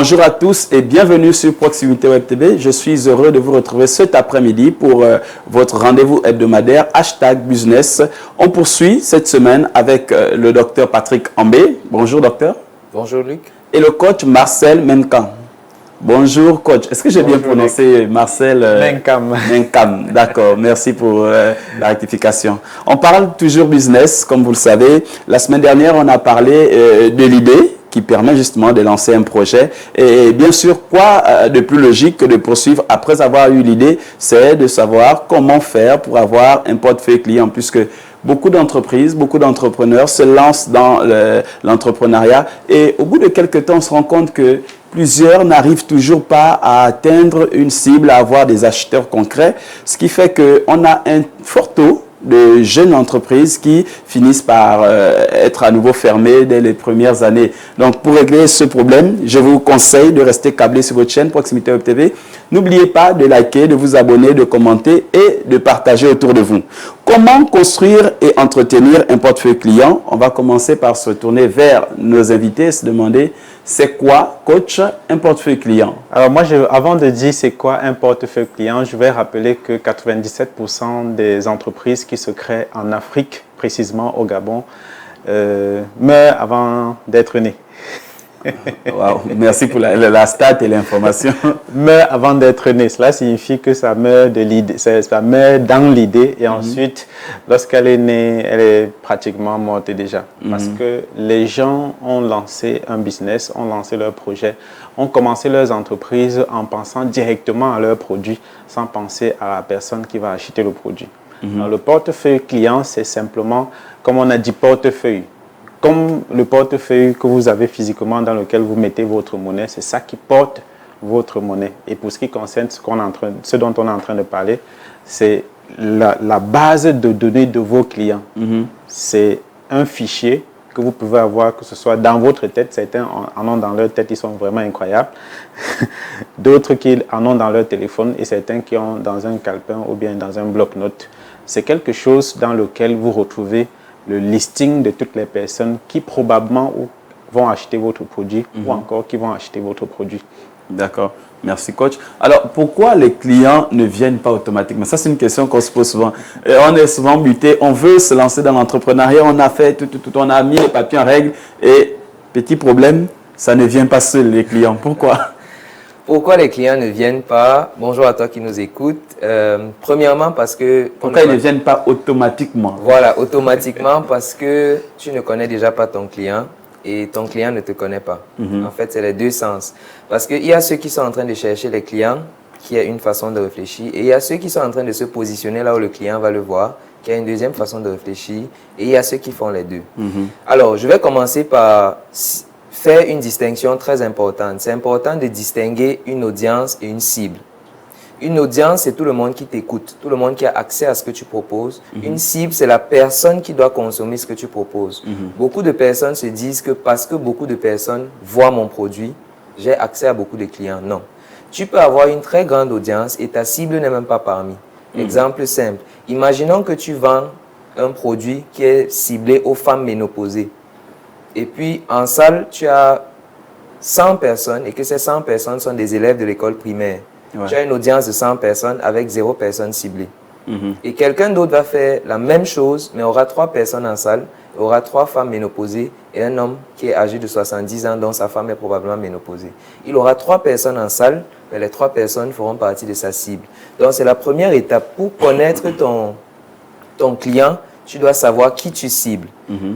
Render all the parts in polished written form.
Bonjour à tous et bienvenue sur Proximité Web TV. Je suis heureux de vous retrouver cet après-midi pour votre rendez-vous hebdomadaire #business. On poursuit cette semaine avec le docteur Patrick Ambé. Bonjour docteur. Bonjour Luc. Et le coach Marcel Menkam. Bonjour coach. Est-ce que j'ai bien prononcé Marcel Menkam. Menkam, d'accord. Merci pour la rectification. On parle toujours business, comme vous le savez. La semaine dernière, on a parlé de l'idée qui permet justement de lancer un projet. Et bien sûr, quoi de plus logique que de poursuivre après avoir eu l'idée, c'est de savoir comment faire pour avoir un portefeuille client, puisque beaucoup d'entreprises, beaucoup d'entrepreneurs se lancent dans l'entrepreneuriat et au bout de quelques temps, on se rend compte que plusieurs n'arrivent toujours pas à atteindre une cible, à avoir des acheteurs concrets, ce qui fait qu'on a un fort taux de jeunes entreprises qui finissent par être à nouveau fermées dès les premières années. Donc, pour régler ce problème, je vous conseille de rester câblé sur votre chaîne Proximité Web TV. N'oubliez pas de liker, de vous abonner, de commenter et de partager autour de vous. Comment construire et entretenir un portefeuille client? On va commencer par se tourner vers nos invités et se demander c'est quoi, coach, un portefeuille client? Alors moi, avant de dire c'est quoi un portefeuille client, je vais rappeler que 97% des entreprises qui se créent en Afrique, précisément au Gabon, meurent avant d'être nées. Wow, merci pour la stat et l'information. Meurt avant d'être né. Cela signifie que ça meurt de l'idée, ça meurt dans l'idée et ensuite, lorsqu'elle est née, elle est pratiquement morte déjà. Parce que les gens ont lancé un business, ont lancé leur projet, ont commencé leurs entreprises en pensant directement à leurs produits, sans penser à la personne qui va acheter le produit. Alors, le portefeuille client, c'est simplement, comme on a dit, portefeuille. Comme le portefeuille que vous avez physiquement dans lequel vous mettez votre monnaie, c'est ça qui porte votre monnaie. Et pour ce qui concerne ce dont on est en train de parler, c'est la base de données de vos clients. C'est un fichier que vous pouvez avoir, que ce soit dans votre tête. Certains en ont dans leur tête, ils sont vraiment incroyables. D'autres qui en ont dans leur téléphone et certains qui ont dans un calepin ou bien dans un bloc-notes. C'est quelque chose dans lequel vous retrouvez le listing de toutes les personnes qui probablement vont acheter votre produit ou encore qui vont acheter votre produit. D'accord. Merci, coach. Alors, pourquoi les clients ne viennent pas automatiquement? Ça, c'est une question qu'on se pose souvent. On est souvent buté, on veut se lancer dans l'entrepreneuriat, on a fait tout, on a mis les papiers en règle et petit problème, ça ne vient pas seul, les clients. Pourquoi? Pourquoi les clients ne viennent pas? Bonjour à toi qui nous écoute. Premièrement, parce que... Pourquoi ils ne viennent pas automatiquement? Voilà, automatiquement parce que tu ne connais déjà pas ton client et ton client ne te connaît pas. En fait, c'est les deux sens. Parce qu'il y a ceux qui sont en train de chercher les clients, qui a une façon de réfléchir, et il y a ceux qui sont en train de se positionner là où le client va le voir, qui a une deuxième façon de réfléchir, et il y a ceux qui font les deux. Alors, je vais commencer par faire une distinction très importante. C'est important de distinguer une audience et une cible. Une audience, c'est tout le monde qui t'écoute, tout le monde qui a accès à ce que tu proposes. Une cible, c'est la personne qui doit consommer ce que tu proposes. Beaucoup de personnes se disent que parce que beaucoup de personnes voient mon produit, j'ai accès à beaucoup de clients. Non. Tu peux avoir une très grande audience et ta cible n'est même pas parmi. Exemple simple. Imaginons que tu vends un produit qui est ciblé aux femmes ménopausées. Et puis, en salle, tu as 100 personnes et que ces 100 personnes sont des élèves de l'école primaire. Ouais. Tu as une audience de 100 personnes avec 0 personne ciblée. Et quelqu'un d'autre va faire la même chose, mais aura 3 personnes en salle, aura 3 femmes ménopausées et un homme qui est âgé de 70 ans, dont sa femme est probablement ménopausée. Il aura 3 personnes en salle, mais les 3 personnes feront partie de sa cible. Donc, c'est la première étape. Pour connaître ton client, tu dois savoir qui tu cibles.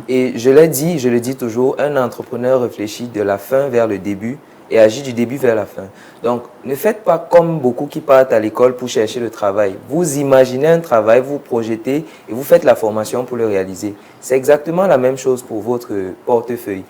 Et je l'ai dit, je le dis toujours, un entrepreneur réfléchit de la fin vers le début et agit du début vers la fin. Donc, ne faites pas comme beaucoup qui partent à l'école pour chercher le travail. Vous imaginez un travail, vous projetez et vous faites la formation pour le réaliser. C'est exactement la même chose pour votre portefeuille.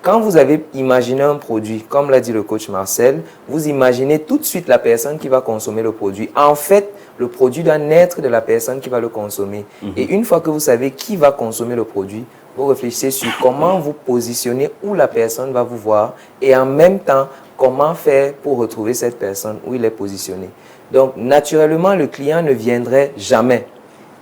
Quand vous avez imaginé un produit, comme l'a dit le coach Marcel, vous imaginez tout de suite la personne qui va consommer le produit. En fait, le produit doit naître de la personne qui va le consommer. Et une fois que vous savez qui va consommer le produit, vous réfléchissez sur comment vous positionner où la personne va vous voir et en même temps, comment faire pour retrouver cette personne où il est positionné. Donc, naturellement, le client ne viendrait jamais.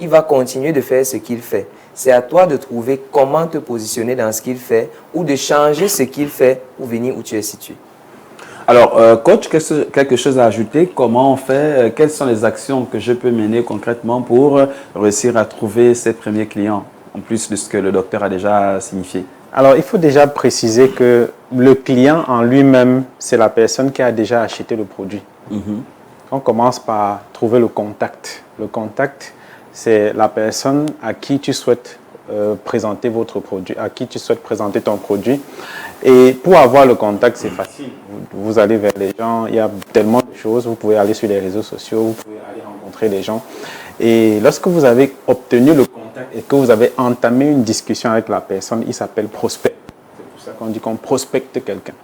Il va continuer de faire ce qu'il fait. C'est à toi de trouver comment te positionner dans ce qu'il fait ou de changer ce qu'il fait pour venir où tu es situé. Alors, coach, quelque chose à ajouter? Comment on fait? Quelles sont les actions que je peux mener concrètement pour réussir à trouver ses premiers clients, en plus de ce que le docteur a déjà signifié? Alors, il faut déjà préciser que le client en lui-même, c'est la personne qui a déjà acheté le produit. On commence par trouver le contact. Le contact, c'est la personne à qui tu souhaites présenter votre produit, à qui tu souhaites présenter ton produit. Et pour avoir le contact, c'est facile. Vous allez vers les gens, il y a tellement de choses. Vous pouvez aller sur les réseaux sociaux, vous pouvez aller rencontrer les gens. Et lorsque vous avez obtenu le contact et que vous avez entamé une discussion avec la personne, il s'appelle prospect. C'est pour ça qu'on dit qu'on prospecte quelqu'un.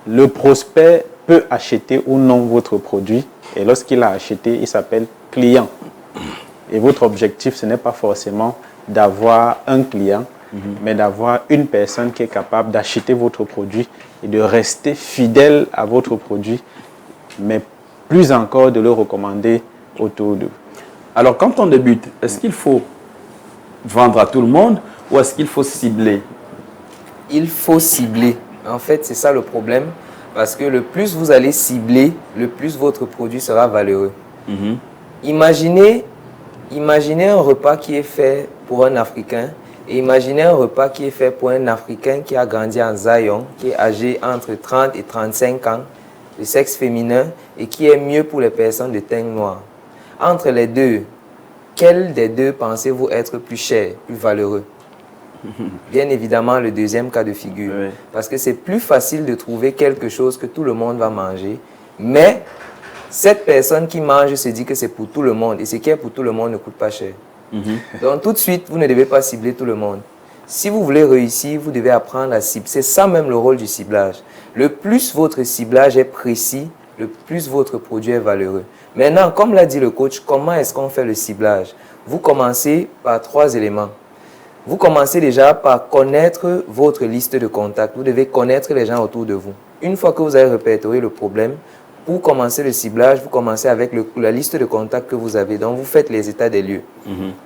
Le prospect peut acheter ou non votre produit. Et lorsqu'il a acheté, il s'appelle client. Et votre objectif, ce n'est pas forcément d'avoir un client, mais d'avoir une personne qui est capable d'acheter votre produit et de rester fidèle à votre produit, mais plus encore de le recommander autour d'eux. Alors, quand on débute, est-ce qu'il faut vendre à tout le monde ou est-ce qu'il faut cibler? Il faut cibler. En fait, c'est ça le problème. Parce que le plus vous allez cibler, le plus votre produit sera valeureux. Imaginez un repas qui est fait pour un Africain et imaginez un repas qui est fait pour un Africain qui a grandi en Zion, qui est âgé entre 30 et 35 ans, de sexe féminin et qui est mieux pour les personnes de teint noir. Entre les deux, quel des deux pensez-vous être plus cher, plus valeureux? Bien évidemment, le deuxième cas de figure. Oui. Parce que c'est plus facile de trouver quelque chose que tout le monde va manger. Mais cette personne qui mange se dit que c'est pour tout le monde. Et ce qui est pour tout le monde ne coûte pas cher. Donc tout de suite, vous ne devez pas cibler tout le monde. Si vous voulez réussir, vous devez apprendre à cibler. C'est ça même le rôle du ciblage. Le plus votre ciblage est précis, le plus votre produit est valeureux. Maintenant, comme l'a dit le coach, comment est-ce qu'on fait le ciblage? Vous commencez par 3 éléments. Vous commencez déjà par connaître votre liste de contacts. Vous devez connaître les gens autour de vous. Une fois que vous avez répertorié le problème, pour commencer le ciblage, vous commencez avec la liste de contacts que vous avez. Donc, vous faites les états des lieux.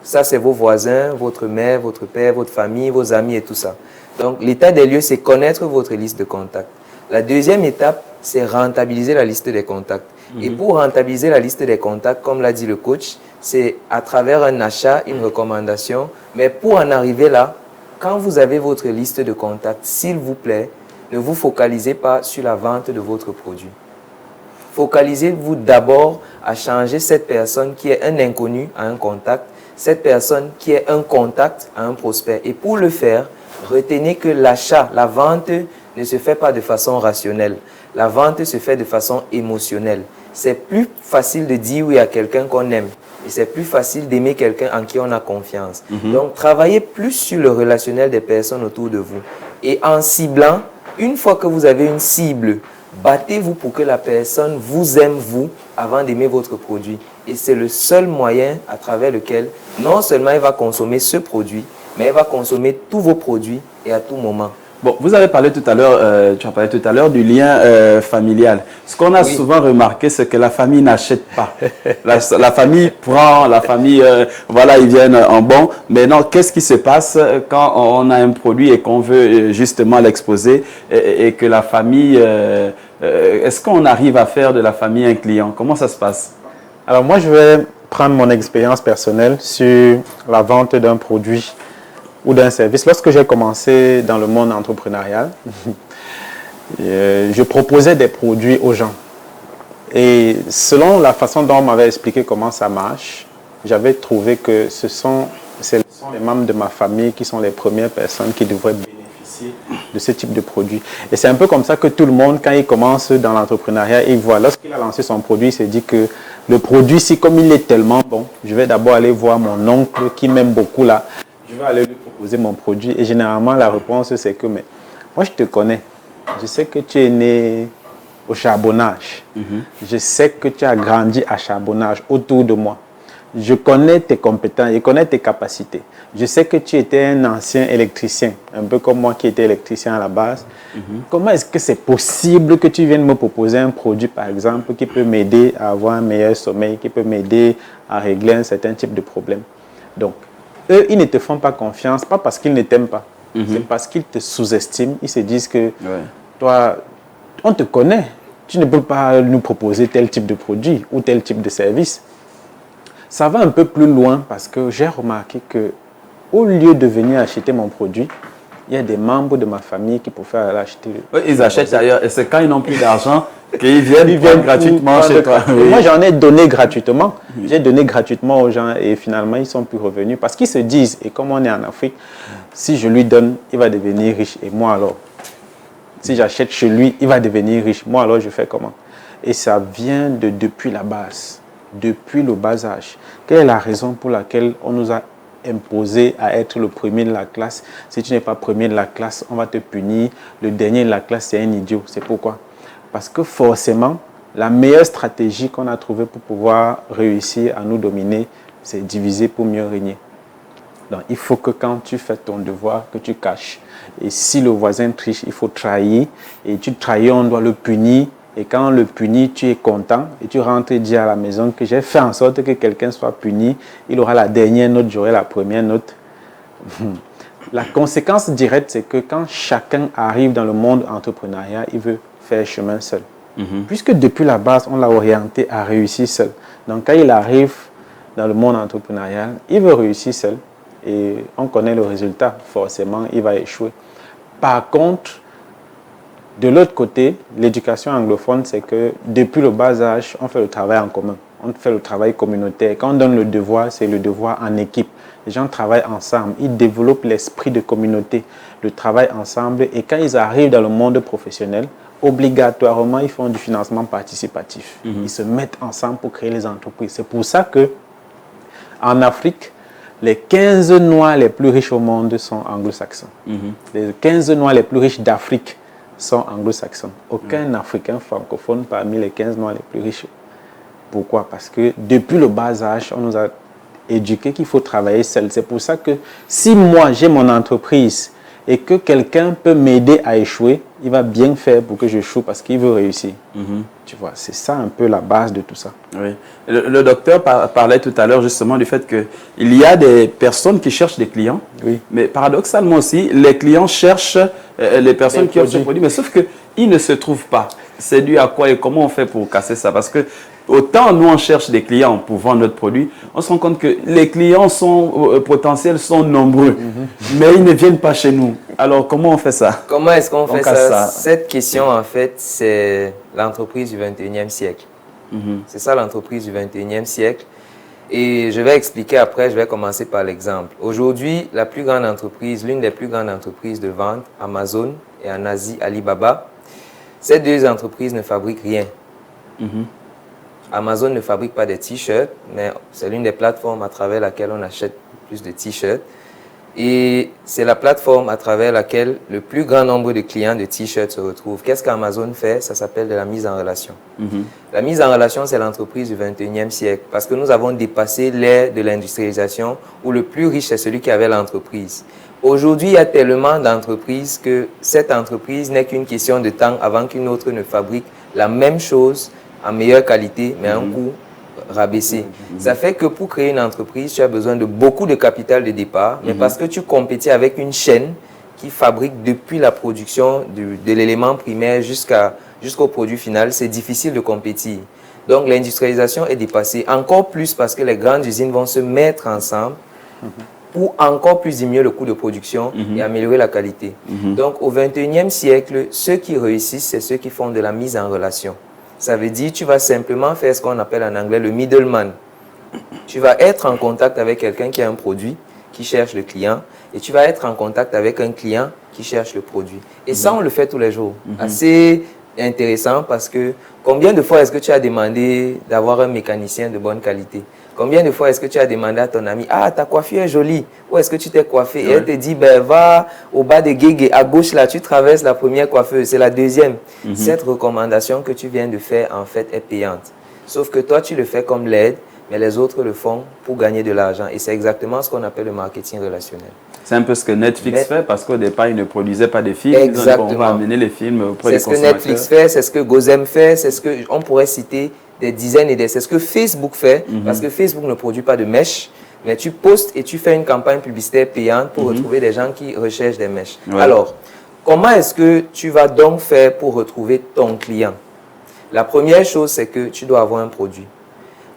Ça, c'est vos voisins, votre mère, votre père, votre famille, vos amis et tout ça. Donc, l'état des lieux, c'est connaître votre liste de contacts. La deuxième étape, c'est rentabiliser la liste des contacts. Et pour rentabiliser la liste des contacts, comme l'a dit le coach, c'est à travers un achat, une recommandation. Mais pour en arriver là, quand vous avez votre liste de contacts, s'il vous plaît, ne vous focalisez pas sur la vente de votre produit. Focalisez-vous d'abord à changer cette personne qui est un inconnu à un contact, cette personne qui est un contact à un prospect. Et pour le faire, retenez que l'achat, la vente ne se fait pas de façon rationnelle. La vente se fait de façon émotionnelle. C'est plus facile de dire oui à quelqu'un qu'on aime. Et c'est plus facile d'aimer quelqu'un en qui on a confiance. Donc, travaillez plus sur le relationnel des personnes autour de vous. Et en ciblant, une fois que vous avez une cible, battez-vous pour que la personne vous aime, vous, avant d'aimer votre produit. Et c'est le seul moyen à travers lequel, non seulement elle va consommer ce produit, mais elle va consommer tous vos produits et à tout moment. Bon, vous avez parlé tout à l'heure, tu as parlé tout à l'heure du lien familial. Ce qu'on a souvent remarqué, c'est que la famille n'achète pas. La famille prend, la famille, voilà, ils viennent en bon. Mais non, qu'est-ce qui se passe quand on a un produit et qu'on veut justement l'exposer et que la famille, est-ce qu'on arrive à faire de la famille un client? Comment ça se passe? Alors moi, je vais prendre mon expérience personnelle sur la vente d'un produit ou d'un service. Lorsque j'ai commencé dans le monde entrepreneurial, je proposais des produits aux gens. Et selon la façon dont on m'avait expliqué comment ça marche, j'avais trouvé que ce sont les membres de ma famille qui sont les premières personnes qui devraient bénéficier de ce type de produit. Et c'est un peu comme ça que tout le monde, quand il commence dans l'entrepreneuriat, il voit, lorsqu'il a lancé son produit, il se dit que le produit, si comme il est tellement bon, je vais d'abord aller voir mon oncle qui m'aime beaucoup là, je vais aller lui proposer mon produit. Et généralement, la réponse, c'est que, mais moi, je te connais. Je sais que tu es né au charbonnage. Je sais que tu as grandi à charbonnage autour de moi. Je connais tes compétences, je connais tes capacités. Je sais que tu étais un ancien électricien, un peu comme moi qui étais électricien à la base. Comment est-ce que c'est possible que tu viennes me proposer un produit, par exemple, qui peut m'aider à avoir un meilleur sommeil, qui peut m'aider à régler un certain type de problème? Donc, eux, ils ne te font pas confiance, pas parce qu'ils ne t'aiment pas. C'est parce qu'ils te sous-estiment. Ils se disent que toi, on te connaît. tu ne peux pas nous proposer tel type de produit ou tel type de service. Ça va un peu plus loin parce que j'ai remarqué que au lieu de venir acheter mon produit, il y a des membres de ma famille qui préfèrent aller acheter. Oui, ils achètent d'ailleurs, et c'est quand ils n'ont plus d'argent qu'ils viennent gratuitement chez toi. Oui. Moi, j'en ai donné gratuitement. J'ai donné gratuitement aux gens et finalement, ils sont plus revenus parce qu'ils se disent, et comme on est en Afrique, si je lui donne, il va devenir riche. Et moi alors, si j'achète chez lui, il va devenir riche. Moi alors, je fais comment? Et ça vient depuis la base, depuis le bas âge. Quelle est la raison pour laquelle on nous a imposé à être le premier de la classe? Si tu n'es pas premier de la classe, on va te punir. Le dernier de la classe, c'est un idiot. C'est pourquoi? Parce que forcément, la meilleure stratégie qu'on a trouvée pour pouvoir réussir à nous dominer, c'est diviser pour mieux régner. Donc, il faut que quand tu fais ton devoir, que tu caches. Et si le voisin triche, il faut trahir. Et tu trahis, on doit le punir. Et quand on le punit, tu es content. Et tu rentres et dis à la maison que j'ai fait en sorte que quelqu'un soit puni. Il aura la dernière note, j'aurai la première note. La conséquence directe, c'est que quand chacun arrive dans le monde entrepreneurial, il veut faire chemin seul. Puisque depuis la base, on l'a orienté à réussir seul. Donc, quand il arrive dans le monde entrepreneurial, il veut réussir seul. Et on connaît le résultat. Forcément, il va échouer. Par contre, de l'autre côté, l'éducation anglophone, c'est que depuis le bas âge, on fait le travail en commun. On fait le travail communautaire. Quand on donne le devoir, c'est le devoir en équipe. Les gens travaillent ensemble. Ils développent l'esprit de communauté, le travail ensemble. Et quand ils arrivent dans le monde professionnel, obligatoirement, ils font du financement participatif. Ils se mettent ensemble pour créer les entreprises. C'est pour ça que en Afrique, les 15 Noirs les plus riches au monde sont anglo-saxons. Les 15 Noirs les plus riches d'Afrique sont anglo-saxons. Aucun Africain francophone parmi les 15 Noirs les plus riches. Pourquoi? Parce que depuis le bas âge, on nous a éduqué qu'il faut travailler seul. C'est pour ça que si moi, j'ai mon entreprise et que quelqu'un peut m'aider à échouer, il va bien faire pour que j'échoue parce qu'il veut réussir. Tu vois, c'est ça un peu la base de tout ça. Oui. Le docteur parlait tout à l'heure justement du fait qu'il y a des personnes qui cherchent des clients, Oui. mais paradoxalement aussi, les clients cherchent les personnes qui ont ce produit, mais sauf qu'ils ne se trouvent pas. C'est dû à quoi et comment on fait pour casser ça? Parce que autant nous on cherche des clients pour vendre notre produit, on se rend compte que les clients potentiels sont nombreux, mais ils ne viennent pas chez nous. Alors comment on fait ça? Comment est-ce qu'on fait ça? Cette question en fait, c'est l'entreprise du 21e siècle. C'est ça l'entreprise du 21e siècle. Et je vais expliquer après, je vais commencer par l'exemple. Aujourd'hui, la plus grande entreprise, l'une des plus grandes entreprises de vente, Amazon, et en Asie, Alibaba, ces deux entreprises ne fabriquent rien. Amazon ne fabrique pas des t-shirts, mais c'est l'une des plateformes à travers laquelle on achète plus de t-shirts. Et c'est la plateforme à travers laquelle le plus grand nombre de clients de t-shirts se retrouvent. Qu'est-ce qu'Amazon fait? Ça s'appelle de la mise en relation. La mise en relation, c'est l'entreprise du 21e siècle parce que nous avons dépassé l'ère de l'industrialisation où le plus riche, c'est celui qui avait l'entreprise. Aujourd'hui, il y a tellement d'entreprises que cette entreprise n'est qu'une question de temps avant qu'une autre ne fabrique la même chose en meilleure qualité, mais à un coût rabaissé. Ça fait que pour créer une entreprise, tu as besoin de beaucoup de capital de départ, mais parce que tu compétis avec une chaîne qui fabrique depuis la production de l'élément primaire jusqu'au produit final, c'est difficile de compétir. Donc l'industrialisation est dépassée, encore plus parce que les grandes usines vont se mettre ensemble pour encore plus diminuer le coût de production et améliorer la qualité. Donc au 21e siècle, ceux qui réussissent, c'est ceux qui font de la mise en relation. Ça veut dire que tu vas simplement faire ce qu'on appelle en anglais le middleman. Tu vas être en contact avec quelqu'un qui a un produit, qui cherche le client, et tu vas être en contact avec un client qui cherche le produit. Et ça, on le fait tous les jours. Assez intéressant parce que combien de fois est-ce que tu as demandé d'avoir un mécanicien de bonne qualité? Combien de fois est-ce que tu as demandé à ton ami, ah, ta coiffure est jolie, où est-ce que tu t'es coiffé? Et elle te dit, ben, va au bas de Guégué, à gauche là, tu traverses la première coiffeuse, c'est la deuxième. Cette recommandation que tu viens de faire, en fait, est payante. Sauf que toi, tu le fais comme l'aide, mais les autres le font pour gagner de l'argent. Et c'est exactement ce qu'on appelle le marketing relationnel. C'est un peu ce que Netflix fait parce qu'au départ, ils ne produisaient pas de films. Exactement. On va amener les films auprès des consommateurs. C'est ce que Netflix fait, c'est ce que Gozem fait, c'est ce qu'on pourrait citer des dizaines et des... C'est ce que Facebook fait, parce que Facebook ne produit pas de mèches, mais tu postes et tu fais une campagne publicitaire payante pour retrouver des gens qui recherchent des mèches. Alors, comment est-ce que tu vas donc faire pour retrouver ton client? La première chose, c'est que tu dois avoir un produit.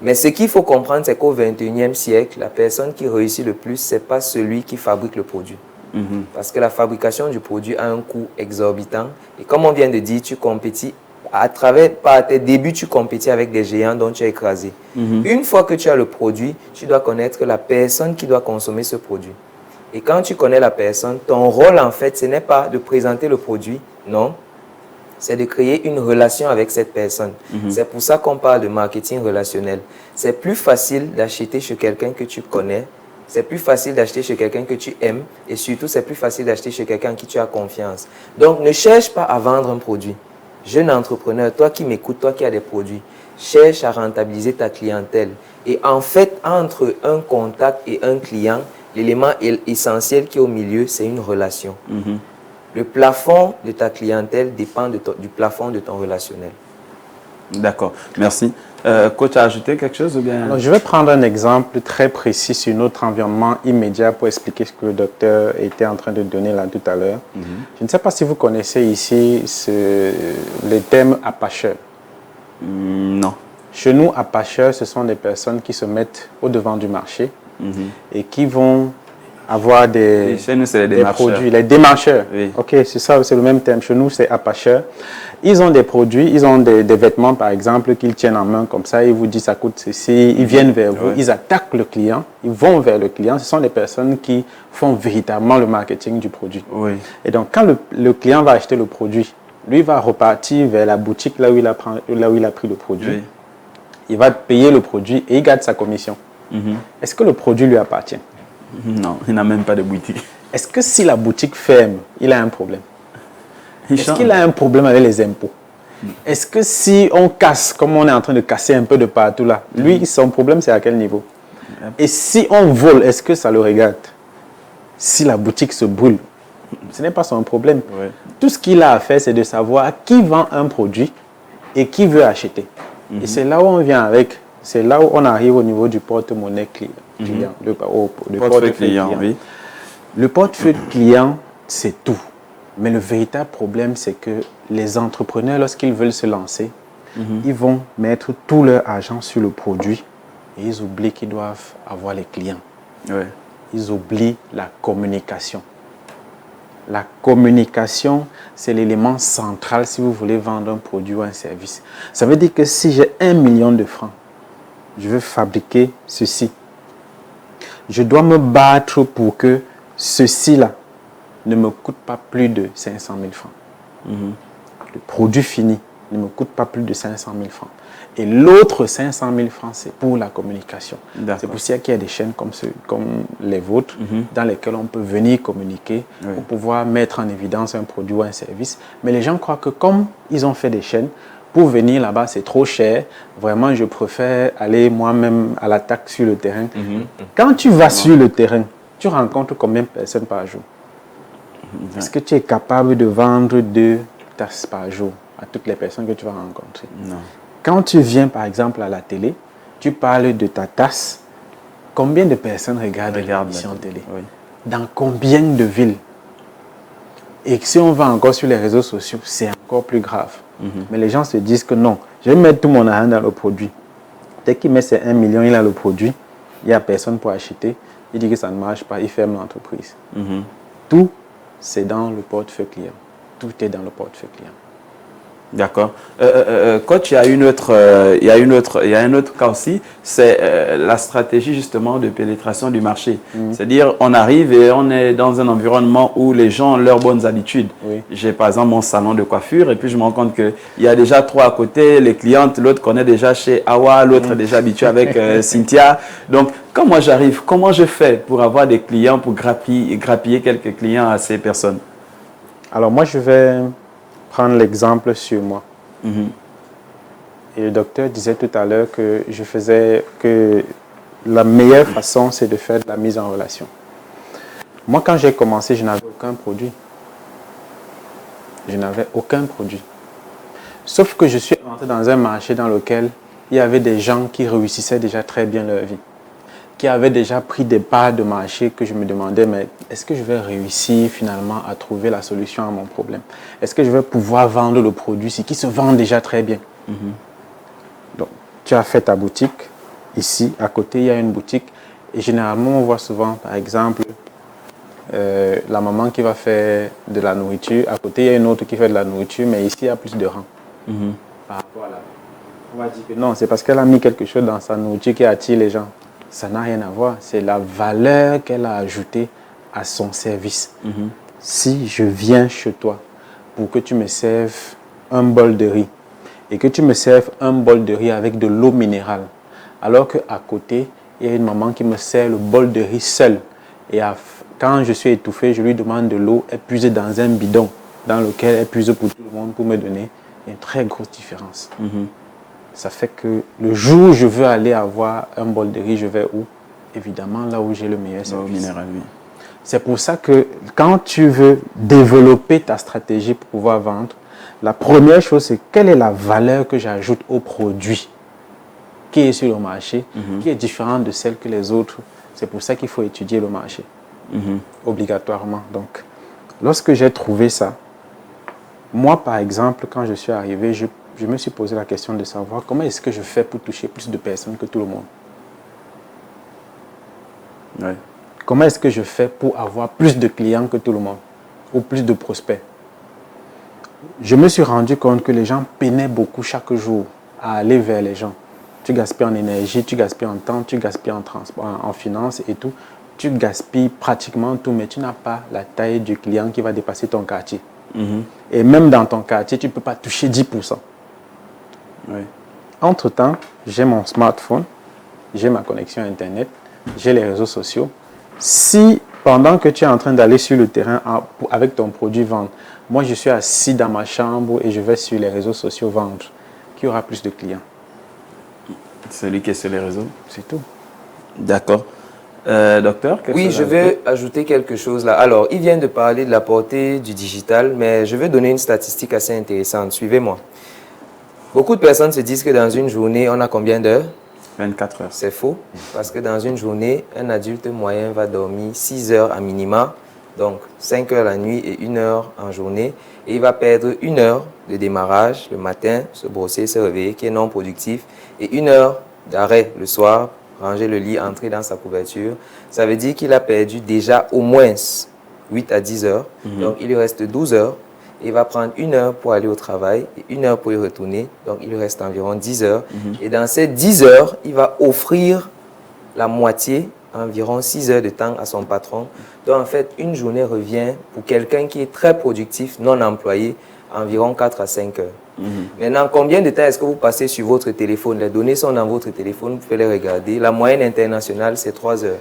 Mais ce qu'il faut comprendre, c'est qu'au 21e siècle, la personne qui réussit le plus, ce n'est pas celui qui fabrique le produit. Parce que la fabrication du produit a un coût exorbitant. Et comme on vient de dire, tu compétis par tes débuts, tu compétis avec des géants dont tu es écrasé. Une fois que tu as le produit, tu dois connaître la personne qui doit consommer ce produit. Et quand tu connais la personne, ton rôle, en fait, ce n'est pas de présenter le produit, non. C'est de créer une relation avec cette personne. C'est pour ça qu'on parle de marketing relationnel. C'est plus facile d'acheter chez quelqu'un que tu connais. C'est plus facile d'acheter chez quelqu'un que tu aimes. Et surtout, c'est plus facile d'acheter chez quelqu'un en qui tu as confiance. Donc, ne cherche pas à vendre un produit. Jeune entrepreneur, toi qui m'écoutes, toi qui as des produits, cherche à rentabiliser ta clientèle. Et en fait, entre un contact et un client, l'élément essentiel qui est au milieu, c'est une relation. Le plafond de ta clientèle dépend du plafond de ton relationnel. D'accord, merci. Coach, a ajouté quelque chose ou bien? Alors, je vais prendre un exemple très précis sur notre environnement immédiat pour expliquer ce que le docteur était en train de donner là tout à l'heure. Je ne sais pas si vous connaissez ici le terme apacheur. Non. Chez nous, apacheurs, ce sont des personnes qui se mettent au devant du marché et qui vont avoir des produits. Les démarcheurs. Oui. Ok, c'est ça, c'est le même terme. Chez nous, c'est apacheur. Ils ont des produits, ils ont des vêtements, par exemple, qu'ils tiennent en main comme ça. Ils vous disent ça coûte ceci. Ils viennent vers vous, ils attaquent le client, ils vont vers le client. Ce sont des personnes qui font véritablement le marketing du produit. Oui. Et donc, quand le client va acheter le produit, lui va repartir vers la boutique là où il a pris le produit. Oui. Il va payer le produit et il garde sa commission. Est-ce que le produit lui appartient? Non, il n'a même pas de boutique. Est-ce que si la boutique ferme, il a un problème? Est-ce qu'il a un problème avec les impôts? Est-ce que si on casse, comme on est en train de casser un peu de partout là, lui, son problème, c'est à quel niveau? Et si on vole, est-ce que ça le regarde? Si la boutique se brûle, ce n'est pas son problème. Oui. Tout ce qu'il a à faire, c'est de savoir qui vend un produit et qui veut acheter. Et c'est là où on vient avec, c'est là où on arrive au niveau du porte-monnaie client. Le portefeuille client. Oui. Le portefeuille client, c'est tout. Mais le véritable problème, c'est que les entrepreneurs, lorsqu'ils veulent se lancer, ils vont mettre tout leur argent sur le produit et ils oublient qu'ils doivent avoir les clients. Oui. Ils oublient la communication. La communication, c'est l'élément central si vous voulez vendre un produit ou un service. Ça veut dire que si j'ai 1 million de francs, je veux fabriquer ceci. Je dois me battre pour que ceci-là ne me coûte pas plus de 500 000 francs. Le produit fini ne me coûte pas plus de 500 000 francs. Et l'autre 500 000 francs, c'est pour la communication. C'est pour ça qu'il y a des chaînes comme les vôtres, dans lesquelles on peut venir communiquer pour pouvoir mettre en évidence un produit ou un service. Mais les gens croient que comme ils ont fait des chaînes, pour venir là-bas, c'est trop cher. Vraiment, je préfère aller moi-même à l'attaque sur le terrain. Quand tu vas sur le terrain, tu rencontres combien de personnes par jour? Est-ce que tu es capable de vendre 2 tasses par jour à toutes les personnes que tu vas rencontrer? Non. Quand tu viens, par exemple, à la télé, tu parles de ta tasse. Combien de personnes regardent l'émission télé? Oui. Dans combien de villes? Et si on va encore sur les réseaux sociaux, c'est encore plus grave. Mais les gens se disent que non, je vais mettre tout mon argent dans le produit. Dès qu'il met ses 1 million, il a le produit, il n'y a personne pour acheter, il dit que ça ne marche pas, il ferme l'entreprise. Tout, c'est dans le portefeuille client. Tout est dans le portefeuille client. D'accord. Coach, il y a un autre cas aussi, c'est la stratégie justement de pénétration du marché. C'est-à-dire, on arrive et on est dans un environnement où les gens ont leurs bonnes habitudes. J'ai par exemple mon salon de coiffure et puis je me rends compte qu'il y a déjà 3 à côté, les clientes, l'autre connaît déjà chez Awa, l'autre est déjà habitué avec Cynthia. Donc, quand moi j'arrive, comment je fais pour avoir des clients, pour grappiller quelques clients à ces personnes? Alors moi, je vais prendre l'exemple sur moi. Et le docteur disait tout à l'heure que la meilleure façon, c'est de faire de la mise en relation. Moi, quand j'ai commencé, je n'avais aucun produit. Je n'avais aucun produit. Sauf que je suis rentré dans un marché dans lequel il y avait des gens qui réussissaient déjà très bien leur vie, qui avaient déjà pris des parts de marché que je me demandais, mais est-ce que je vais réussir finalement à trouver la solution à mon problème? Est-ce que je vais pouvoir vendre le produit qui se vend déjà très bien? Donc, tu as fait ta boutique. Ici, à côté, il y a une boutique. Et généralement, on voit souvent, par exemple, la maman qui va faire de la nourriture. À côté, il y a une autre qui fait de la nourriture, mais ici, il y a plus de rangs. Par rapport à la... On va dire que non, c'est parce qu'elle a mis quelque chose dans sa nourriture qui attire les gens. Ça n'a rien à voir. C'est la valeur qu'elle a ajoutée à son service. Si je viens chez toi pour que tu me serves un bol de riz et que tu me serves un bol de riz avec de l'eau minérale, alors qu'à côté, il y a une maman qui me sert le bol de riz seul. Et quand je suis étouffé, je lui demande de l'eau, elle puise dans un bidon dans lequel elle puise pour tout le monde pour me donner. Il y a une très grosse différence. Ça fait que le jour où je veux aller avoir un bol de riz, je vais où? Évidemment, là où j'ai le meilleur service. Minéral, oui. C'est pour ça que quand tu veux développer ta stratégie pour pouvoir vendre, la première chose, c'est quelle est la valeur que j'ajoute au produit qui est sur le marché, qui est différente de celle que les autres. C'est pour ça qu'il faut étudier le marché, obligatoirement. Donc, lorsque j'ai trouvé ça, moi, par exemple, quand je suis arrivé, je me suis posé la question de savoir comment est-ce que je fais pour toucher plus de personnes que tout le monde. Ouais. Comment est-ce que je fais pour avoir plus de clients que tout le monde ou plus de prospects? Je me suis rendu compte que les gens peinaient beaucoup chaque jour à aller vers les gens. Tu gaspilles en énergie, tu gaspilles en temps, tu gaspilles en transport, en finance et tout. Tu gaspilles pratiquement tout, mais tu n'as pas la taille du client qui va dépasser ton quartier. Et même dans ton quartier, tu ne peux pas toucher 10%. Ouais. Entre-temps, j'ai mon smartphone, j'ai ma connexion Internet, j'ai les réseaux sociaux. Si pendant que tu es en train d'aller sur le terrain avec ton produit vendre, moi je suis assis dans ma chambre et je vais sur les réseaux sociaux vendre, qui aura plus de clients? Celui qui est sur les réseaux. C'est tout. D'accord. Docteur, Oui, je vais ajouter quelque chose là. Alors, il vient de parler de la portée du digital, mais je vais donner une statistique assez intéressante. Suivez-moi. Beaucoup de personnes se disent que dans une journée, on a combien d'heures? 24 heures. C'est faux, parce que dans une journée, un adulte moyen va dormir 6 heures à minima, donc 5 heures la nuit et 1 heure en journée. Et il va perdre 1 heure de démarrage le matin, se brosser, se réveiller, qui est non productif, et 1 heure d'arrêt le soir, ranger le lit, entrer dans sa couverture. Ça veut dire qu'il a perdu déjà au moins 8 à 10 heures, donc il lui reste 12 heures. Il va prendre 1 heure pour aller au travail et 1 heure pour y retourner. Donc, il lui reste environ 10 heures. Et dans ces 10 heures, il va offrir la moitié, environ 6 heures de temps à son patron. Donc, en fait, une journée revient pour quelqu'un qui est très productif, non employé, environ 4 à 5 heures. Maintenant, combien de temps est-ce que vous passez sur votre téléphone? Les données sont dans votre téléphone, vous pouvez les regarder. La moyenne internationale, c'est 3 heures.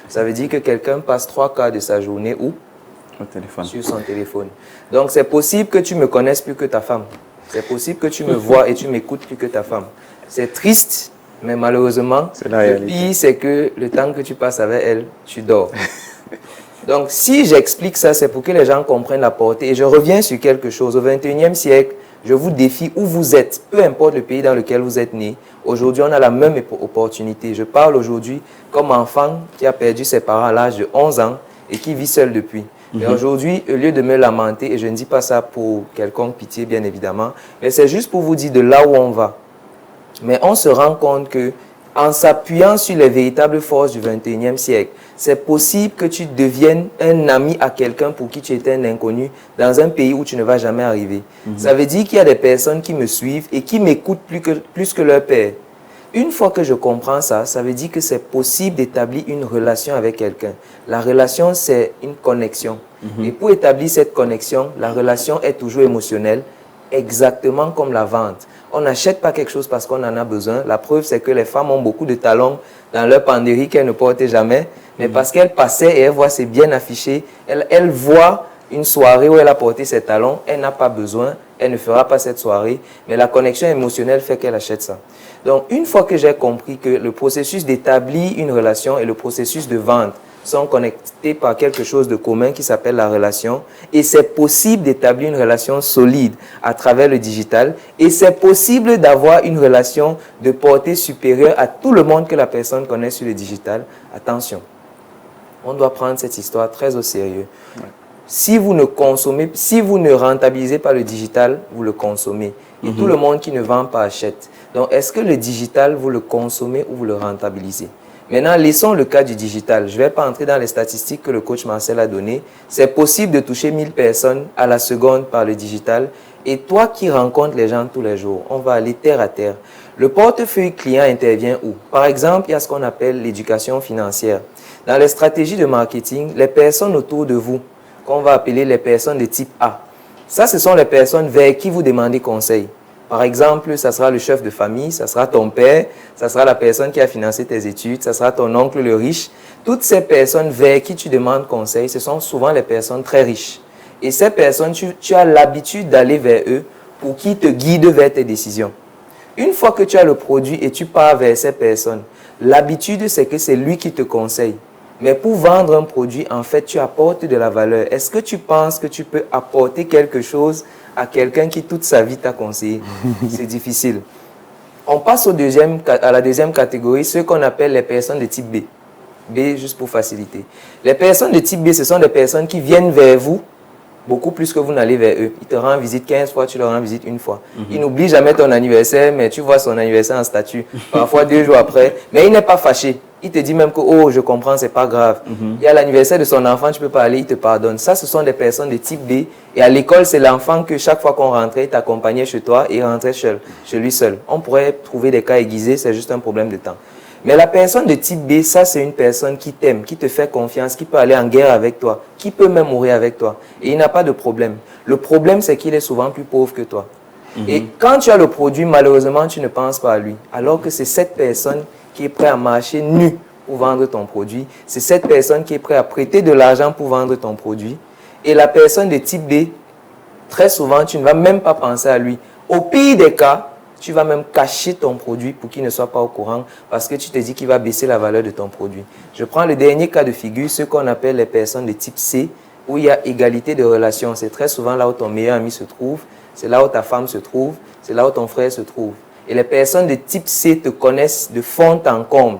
Ça veut dire que quelqu'un passe 3 quarts de sa journée où? Au téléphone. Sur son téléphone. Donc, c'est possible que tu me connaisses plus que ta femme. C'est possible que tu me vois et tu m'écoutes plus que ta femme. C'est triste, mais malheureusement, le pire, c'est que le temps que tu passes avec elle, tu dors. Donc, si j'explique ça, c'est pour que les gens comprennent la portée. Et je reviens sur quelque chose. Au 21e siècle, je vous défie où vous êtes, peu importe le pays dans lequel vous êtes né. Aujourd'hui, on a la même opportunité. Je parle aujourd'hui comme enfant qui a perdu ses parents à l'âge de 11 ans et qui vit seul depuis. Mais aujourd'hui, au lieu de me lamenter, et je ne dis pas ça pour quelconque pitié, bien évidemment, mais c'est juste pour vous dire de là où on va. Mais on se rend compte que, en s'appuyant sur les véritables forces du 21e siècle, c'est possible que tu deviennes un ami à quelqu'un pour qui tu étais un inconnu dans un pays où tu ne vas jamais arriver. Ça veut dire qu'il y a des personnes qui me suivent et qui m'écoutent plus que leur père. Une fois que je comprends ça, ça veut dire que c'est possible d'établir une relation avec quelqu'un. La relation, c'est une connexion. Et pour établir cette connexion, la relation est toujours émotionnelle, exactement comme la vente. On n'achète pas quelque chose parce qu'on en a besoin. La preuve, c'est que les femmes ont beaucoup de talons dans leur penderie qu'elles ne portent jamais. Mais parce qu'elles passaient et elles voient c'est bien affiché, elles voient une soirée où elle a porté ses talons, elle n'a pas besoin, elle ne fera pas cette soirée. Mais la connexion émotionnelle fait qu'elle achète ça. Donc, une fois que j'ai compris que le processus d'établir une relation et le processus de vente sont connectés par quelque chose de commun qui s'appelle la relation, et c'est possible d'établir une relation solide à travers le digital, et c'est possible d'avoir une relation de portée supérieure à tout le monde que la personne connaît sur le digital. Attention, on doit prendre cette histoire très au sérieux. Si vous ne consommez, si vous ne rentabilisez pas le digital, vous le consommez. Et tout le monde qui ne vend pas achète. Donc, est-ce que le digital, vous le consommez ou vous le rentabilisez? Maintenant, laissons le cas du digital. Je ne vais pas entrer dans les statistiques que le coach Marcel a données. C'est possible de toucher 1000 personnes à la seconde par le digital. Et toi qui rencontres les gens tous les jours, on va aller terre à terre. Le portefeuille client intervient où? Par exemple, il y a ce qu'on appelle l'éducation financière. Dans les stratégies de marketing, les personnes autour de vous, qu'on va appeler les personnes de type A, ça, ce sont les personnes vers qui vous demandez conseil. Par exemple, ça sera le chef de famille, ça sera ton père, ça sera la personne qui a financé tes études, ça sera ton oncle le riche. Toutes ces personnes vers qui tu demandes conseil, ce sont souvent les personnes très riches. Et ces personnes, tu as l'habitude d'aller vers eux pour qu'ils te guident vers tes décisions. Une fois que tu as le produit et tu pars vers ces personnes, l'habitude, c'est que c'est lui qui te conseille. Mais pour vendre un produit, en fait, tu apportes de la valeur. Est-ce que tu penses que tu peux apporter quelque chose à quelqu'un qui toute sa vie t'a conseillé? C'est difficile. On passe à la deuxième catégorie, ceux qu'on appelle les personnes de type B. B, juste pour faciliter. Les personnes de type B, ce sont des personnes qui viennent vers vous beaucoup plus que vous n'allez vers eux. Ils te rendent visite 15 fois, tu leur rends visite une fois. Ils n'oublient jamais ton anniversaire, mais tu vois son anniversaire en statut, parfois 2 jours après. Mais il n'est pas fâché. Il te dit même que, oh, je comprends, c'est pas grave. Il y a l'anniversaire de son enfant, tu peux pas aller, il te pardonne. Ça, ce sont des personnes de type B. Et à l'école, c'est l'enfant que chaque fois qu'on rentrait, il t'accompagnait chez toi et il rentrait chez lui seul. On pourrait trouver des cas aiguisés, c'est juste un problème de temps. Mais la personne de type B, ça c'est une personne qui t'aime, qui te fait confiance, qui peut aller en guerre avec toi, qui peut même mourir avec toi. Et il n'a pas de problème. Le problème, c'est qu'il est souvent plus pauvre que toi. Et quand tu as le produit, malheureusement, tu ne penses pas à lui. Alors que c'est cette personne qui est prête à marcher nu pour vendre ton produit. C'est cette personne qui est prête à prêter de l'argent pour vendre ton produit. Et la personne de type B, très souvent, tu ne vas même pas penser à lui. Au pire des cas, tu vas même cacher ton produit pour qu'il ne soit pas au courant parce que tu te dis qu'il va baisser la valeur de ton produit. Je prends le dernier cas de figure, ce qu'on appelle les personnes de type C, où il y a égalité de relations. C'est très souvent là où ton meilleur ami se trouve, c'est là où ta femme se trouve, c'est là où ton frère se trouve. Et les personnes de type C te connaissent de fond en comble.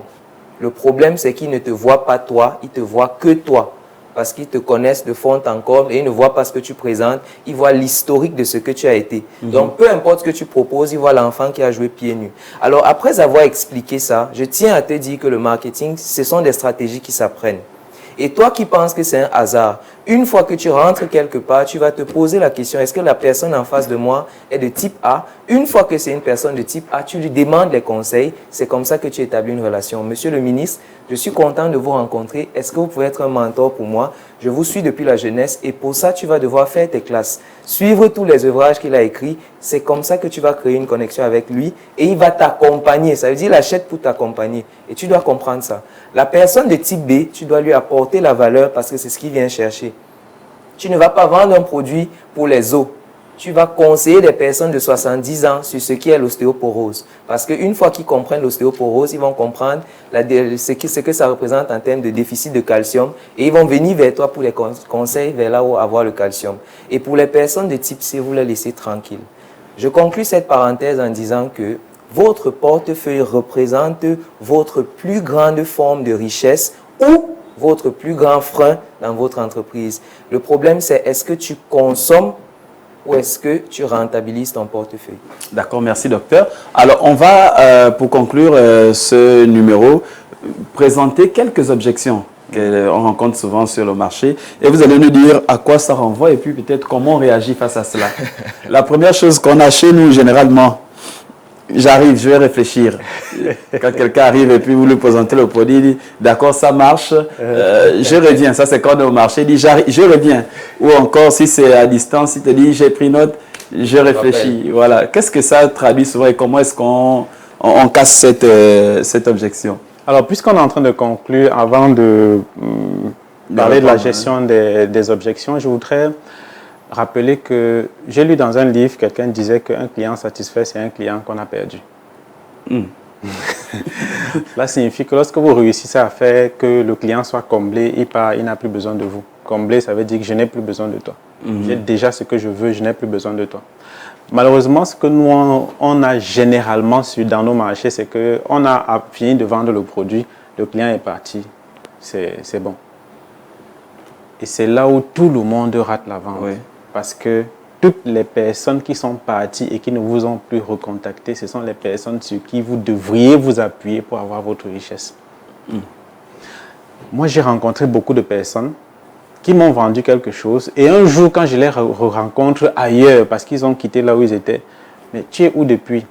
Le problème, c'est qu'ils ne te voient pas toi, ils te voient que toi. Parce qu'ils te connaissent de fond en comble et ils ne voient pas ce que tu présentes, ils voient l'historique de ce que tu as été. Donc, peu importe ce que tu proposes, ils voient l'enfant qui a joué pieds nus. Alors, après avoir expliqué ça, je tiens à te dire que le marketing, ce sont des stratégies qui s'apprennent. Et toi qui penses que c'est un hasard, une fois que tu rentres quelque part, tu vas te poser la question, est-ce que la personne en face de moi est de type A? Une fois que c'est une personne de type A, tu lui demandes les conseils. C'est comme ça que tu établis une relation. Monsieur le ministre, je suis content de vous rencontrer. Est-ce que vous pouvez être un mentor pour moi? Je vous suis depuis la jeunesse et pour ça, tu vas devoir faire tes classes. Suivre tous les ouvrages qu'il a écrits. C'est comme ça que tu vas créer une connexion avec lui et il va t'accompagner. Ça veut dire qu'il achète pour t'accompagner. Et tu dois comprendre ça. La personne de type B, tu dois lui apporter la valeur parce que c'est ce qu'il vient chercher. Tu ne vas pas vendre un produit pour les os. Tu vas conseiller des personnes de 70 ans sur ce qu'est l'ostéoporose. Parce qu'une fois qu'ils comprennent l'ostéoporose, ils vont comprendre ce que ça représente en termes de déficit de calcium et ils vont venir vers toi pour les conseils vers là où avoir le calcium. Et pour les personnes de type C, vous les laissez tranquilles. Je conclue cette parenthèse en disant que votre portefeuille représente votre plus grande forme de richesse ou votre plus grand frein dans votre entreprise. Le problème, c'est est-ce que tu consommes ou est-ce que tu rentabilises ton portefeuille? D'accord, merci docteur. Alors, on va, pour conclure ce numéro, présenter quelques objections qu'on rencontre souvent sur le marché. Et vous allez nous dire à quoi ça renvoie et puis peut-être comment on réagit face à cela. La première chose qu'on a chez nous, généralement, j'arrive, je vais réfléchir. Quand quelqu'un arrive et puis vous lui présentez le produit, il dit d'accord, ça marche, je reviens. Ça, c'est quand on est au marché, il dit je reviens. Ou encore, si c'est à distance, il te dit j'ai pris note, je réfléchis. Voilà. Qu'est-ce que ça traduit souvent et comment est-ce qu'on casse cette objection? Alors, puisqu'on est en train de conclure, avant de parler de la gestion des objections, je voudrais rappeler que j'ai lu dans un livre, quelqu'un disait qu'un client satisfait, c'est un client qu'on a perdu. Cela signifie que lorsque vous réussissez à faire que le client soit comblé, il n'a plus besoin de vous. Comblé, ça veut dire que je n'ai plus besoin de toi. J'ai déjà ce que je veux, je n'ai plus besoin de toi. Malheureusement, ce que nous, on a généralement su dans nos marchés, c'est qu'on a fini de vendre le produit, le client est parti, c'est bon. Et c'est là où tout le monde rate la vente. Oui. Parce que tout toutes les personnes qui sont parties et qui ne vous ont plus recontacté, ce sont les personnes sur qui vous devriez vous appuyer pour avoir votre richesse. Moi, j'ai rencontré beaucoup de personnes qui m'ont vendu quelque chose. Et un jour, quand je les rencontre ailleurs, parce qu'ils ont quitté là où ils étaient, mais tu es où depuis?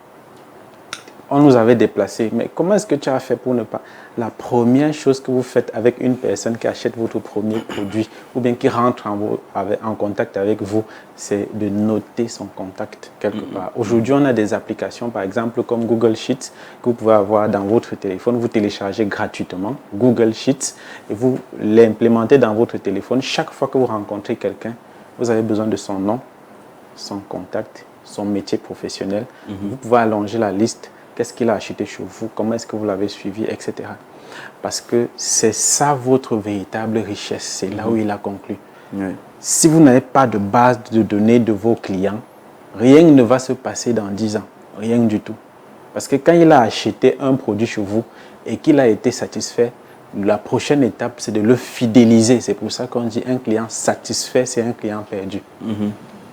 On nous avait déplacés. Mais comment est-ce que tu as fait pour ne pas? La première chose que vous faites avec une personne qui achète votre premier produit ou bien qui rentre en contact avec vous, c'est de noter son contact quelque part. Aujourd'hui, on a des applications, par exemple, comme Google Sheets, que vous pouvez avoir dans votre téléphone. Vous téléchargez gratuitement Google Sheets et vous l'implémentez dans votre téléphone. Chaque fois que vous rencontrez quelqu'un, vous avez besoin de son nom, son contact, son métier professionnel. Vous pouvez allonger la liste. Qu'est-ce qu'il a acheté chez vous? Comment est-ce que vous l'avez suivi? Etc. Parce que c'est ça votre véritable richesse. C'est là où il a conclu. Oui. Si vous n'avez pas de base de données de vos clients, rien ne va se passer dans 10 ans. Rien du tout. Parce que quand il a acheté un produit chez vous et qu'il a été satisfait, la prochaine étape, c'est de le fidéliser. C'est pour ça qu'on dit un client satisfait, c'est un client perdu.